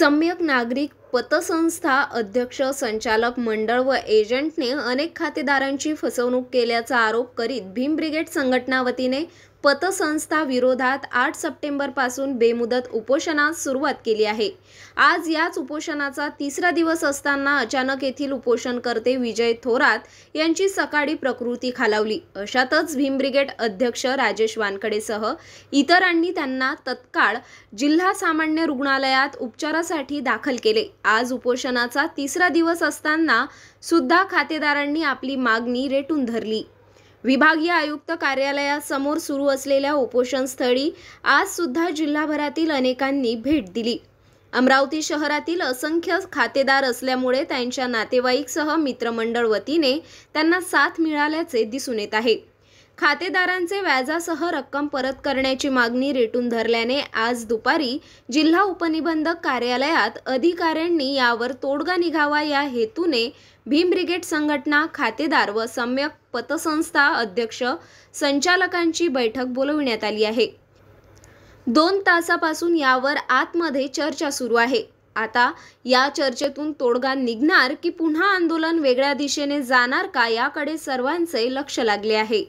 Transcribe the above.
सम्यक नागरिक पतसंस्था अध्यक्ष, संचालक मंडळ व एजंटने अनेक खातेदारांची फसवणूक केल्याचा आरोप करीत भीम ब्रिगेड संघटना वतीने पतसंस्था विरोधात 8 सप्टेंबरपासून बेमुदत उपोषणास सुरुवात केली आहे। आज याच उपोषणाचा तिसरा दिवस असताना अचानक येथील उपोषणकर्ते विजय थोरात यांची सकाळी प्रकृती खालावली। अशातच भीम ब्रिगेड अध्यक्ष राजेश वानखेडेसह इतरांनी त्यांना तत्काळ जिल्हा सामान्य रुग्णालयात उपचारासाठी दाखल केले। आज उपोषणाचा तिसरा दिवस असताना सुद्धा खातेदारांनी आपली मागणी रेटून धरली। विभागीय आयुक्त कार्यालयासमोर सुरू असलेल्या उपोषणस्थळी आज सुद्धा जिल्हाभरातील अनेकांनी भेट दिली। अमरावती शहरातील असंख्य खातेदार असल्यामुळे त्यांच्या नातेवाईकसह मित्रमंडळ वतीने त्यांना साथ मिळाल्याचे दिसून येत आहे। खातेदारांचे व्याजासह रक्कम परत करण्याची मागणी रेटून धरल्याने आज दुपारी जिल्हा उपनिबंधक कार्यालयात अधिकाऱ्यांनी यावर तोडगा निघावा या हेतूने भीम ब्रिगेड संघटना, खातेदार व सम्यक पतसंस्था अध्यक्ष, संचालकांची बैठक बोलविण्यात आली आहे। 2 तासापासून यावर आतमध्ये चर्चा सुरू आहे। आता या चर्चेतून तोडगा निघणार की पुन्हा आंदोलन वेगळ्या दिशेने जाणार का याकडे सर्वांचे लक्ष लागले आहे।